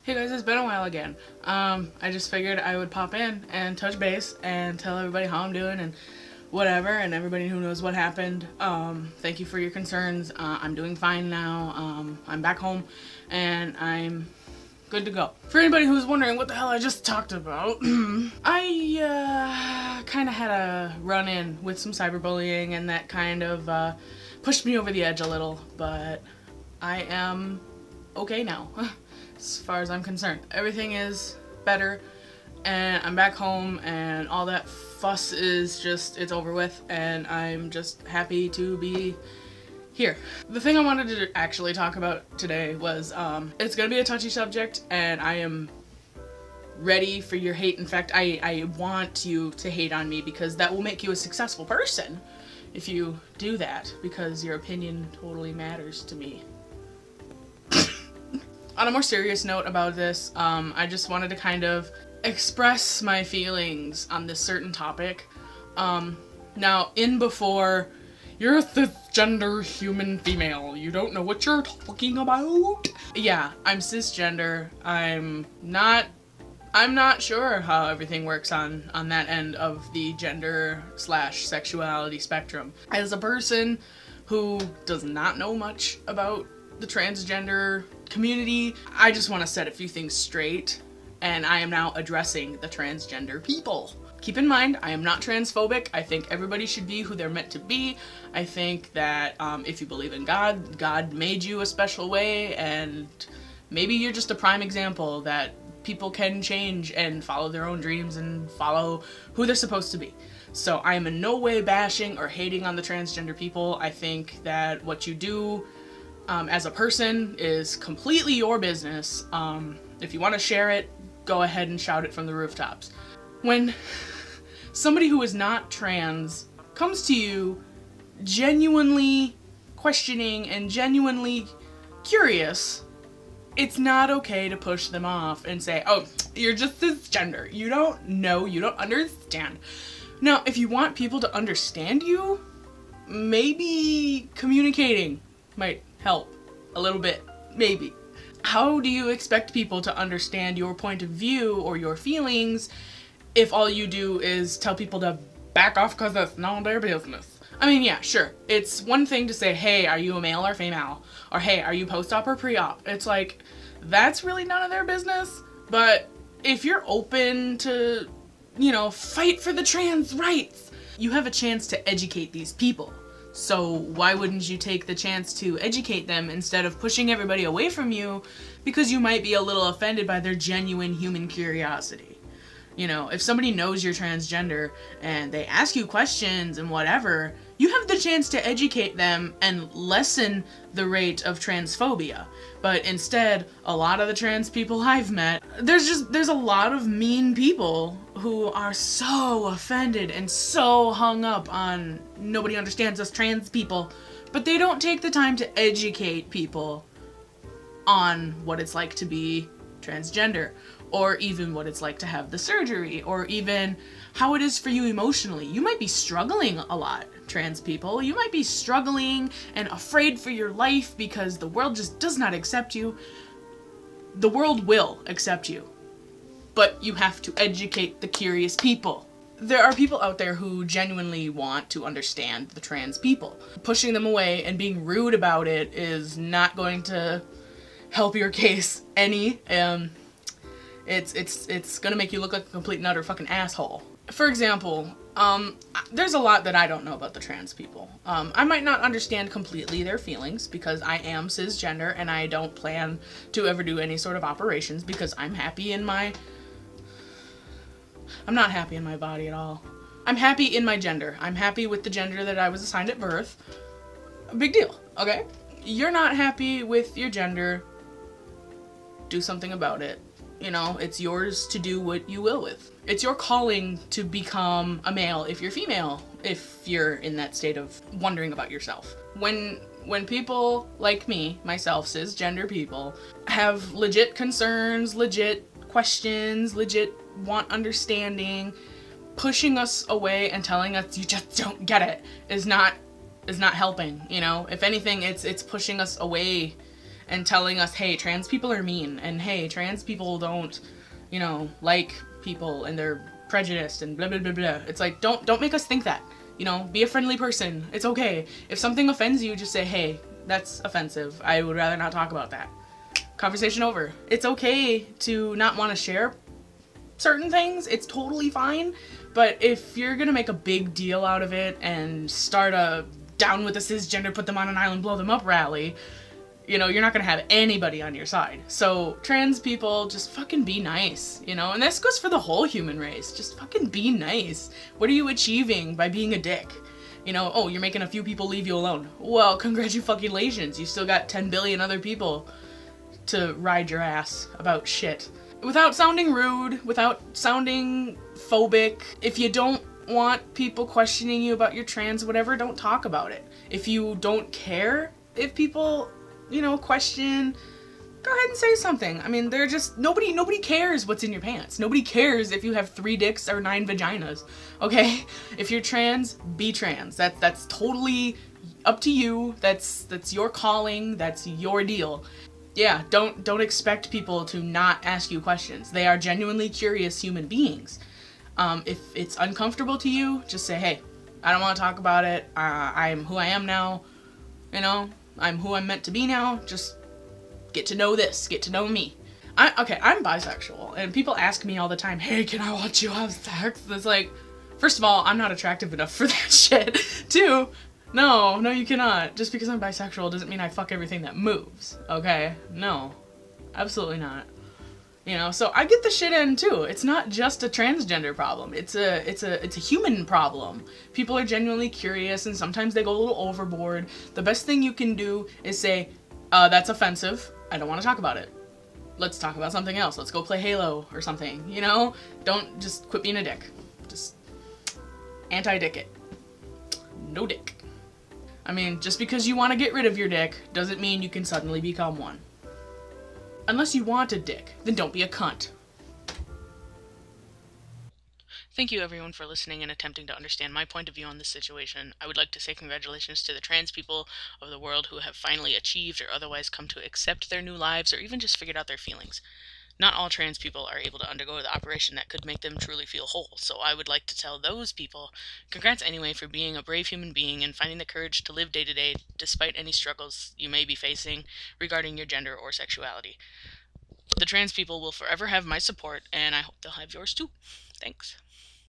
Hey guys, it's been a while again. I just figured I would pop in and touch base and tell everybody how I'm doing and whatever, and everybody who knows what happened. Thank you for your concerns. I'm doing fine now. I'm back home and I'm good to go. For anybody who's wondering what the hell I just talked about, I kind of had a run-in with some cyberbullying, and that kind of pushed me over the edge a little, but I am okay now. As far as I'm concerned, everything is better and I'm back home and all that fuss is just, it's over with, and I'm just happy to be here. The thing I wanted to actually talk about today was, it's gonna be a touchy subject and I am ready for your hate. In fact, I want you to hate on me because that will make you a successful person if you do that, because your opinion totally matters to me. On a more serious note about this, I just wanted to kind of express my feelings on this certain topic. Now, before, you're a cisgender human female. You don't know what you're talking about? Yeah, I'm cisgender. I'm not sure how everything works on that end of the gender/sexuality spectrum. As a person who does not know much about the transgender community, I just want to set a few things straight, and I am now addressing the transgender people. Keep in mind, I am not transphobic. I think everybody should be who they're meant to be. I think that if you believe in God, God made you a special way, and maybe you're just a prime example that people can change and follow their own dreams and follow who they're supposed to be. So I am in no way bashing or hating on the transgender people. I think that what you do as a person is completely your business. If you want to share it, go ahead and shout it from the rooftops. When somebody who is not trans comes to you genuinely questioning and genuinely curious, it's not okay to push them off and say, oh, you're just cisgender. You don't know, you don't understand. Now, if you want people to understand you, maybe communicating might help a little bit, maybe. How do you expect people to understand your point of view or your feelings if all you do is tell people to back off because that's none of their business? I mean, yeah, sure. It's one thing to say, hey, are you a male or female? Or hey, are you post-op or pre-op? It's like, that's really none of their business. But if you're open to, you know, fight for the trans rights, you have a chance to educate these people. So why wouldn't you take the chance to educate them instead of pushing everybody away from you because you might be a little offended by their genuine human curiosity? You know, if somebody knows you're transgender and they ask you questions and whatever, you have the chance to educate them and lessen the rate of transphobia. But instead, a lot of the trans people I've met, there's a lot of mean people who are so offended and so hung up on nobody understands us trans people, but they don't take the time to educate people on what it's like to be transgender, or even what it's like to have the surgery, or even how it is for you emotionally. You might be struggling a lot, trans people. You might be struggling and afraid for your life because the world just does not accept you. The world will accept you, but you have to educate the curious people. There are people out there who genuinely want to understand the trans people. Pushing them away and being rude about it is not going to help your case any. It's gonna make you look like a complete and utter fucking asshole. For example, there's a lot that I don't know about the trans people. I might not understand completely their feelings because I am cisgender and I don't plan to ever do any sort of operations because I'm happy in my... I'm not happy in my body at all. I'm happy in my gender. I'm happy with the gender that I was assigned at birth. Big deal, okay? You're not happy with your gender, do something about it. You know, it's yours to do what you will with. It's your calling to become a male if you're female, if you're in that state of wondering about yourself. When people like me, myself, cisgender people, have legit concerns, legit questions, legit want understanding, pushing us away and telling us you just don't get it is not helping, you know? If anything, it's pushing us away and telling us, hey, trans people are mean, and hey, trans people don't, you know, like people and they're prejudiced and blah blah blah blah. It's like, don't make us think that. You know, be a friendly person. It's okay. If something offends you, just say, hey, that's offensive. I would rather not talk about that. Conversation over. It's okay to not want to share certain things. It's totally fine. But if you're gonna make a big deal out of it and start a down with the cisgender, put them on an island, blow them up rally, you know, you're not gonna have anybody on your side. So trans people, just fucking be nice, you know? And this goes for the whole human race. Just fucking be nice. What are you achieving by being a dick? You know, oh, you're making a few people leave you alone. Well, congratulations. You still got 10 billion other people to ride your ass about shit. Without sounding rude, without sounding phobic, if you don't want people questioning you about your trans whatever, don't talk about it. If you don't care if people, you know, question, go ahead and say something. I mean, they're just, nobody cares what's in your pants. Nobody cares if you have 3 dicks or 9 vaginas, okay? If you're trans, be trans. That's totally up to you. That's your calling. That's your deal. Yeah, don't expect people to not ask you questions. They are genuinely curious human beings. If it's uncomfortable to you, just say, hey, I don't want to talk about it. I'm who I am now. You know, I'm who I'm meant to be now. Just get to know this. Get to know me. Okay, I'm bisexual, and people ask me all the time, hey, can I watch you have sex? It's like, first of all, I'm not attractive enough for that shit. 2, no, you cannot. Just because I'm bisexual doesn't mean I fuck everything that moves, okay? No, absolutely not. You know, so I get the shit in too. It's not just a transgender problem. It's a human problem. People are genuinely curious, and sometimes they go a little overboard. The best thing you can do is say, that's offensive. I don't want to talk about it. Let's talk about something else. Let's go play Halo or something, you know? Don't just quit being a dick. Just anti-dick it. No dick. I mean, just because you want to get rid of your dick doesn't mean you can suddenly become one. Unless you want a dick, then don't be a cunt. Thank you everyone for listening and attempting to understand my point of view on this situation. I would like to say congratulations to the trans people of the world who have finally achieved or otherwise come to accept their new lives or even just figured out their feelings. Not all trans people are able to undergo the operation that could make them truly feel whole, so I would like to tell those people, congrats anyway for being a brave human being and finding the courage to live day to day despite any struggles you may be facing regarding your gender or sexuality. The trans people will forever have my support, and I hope they'll have yours too. Thanks.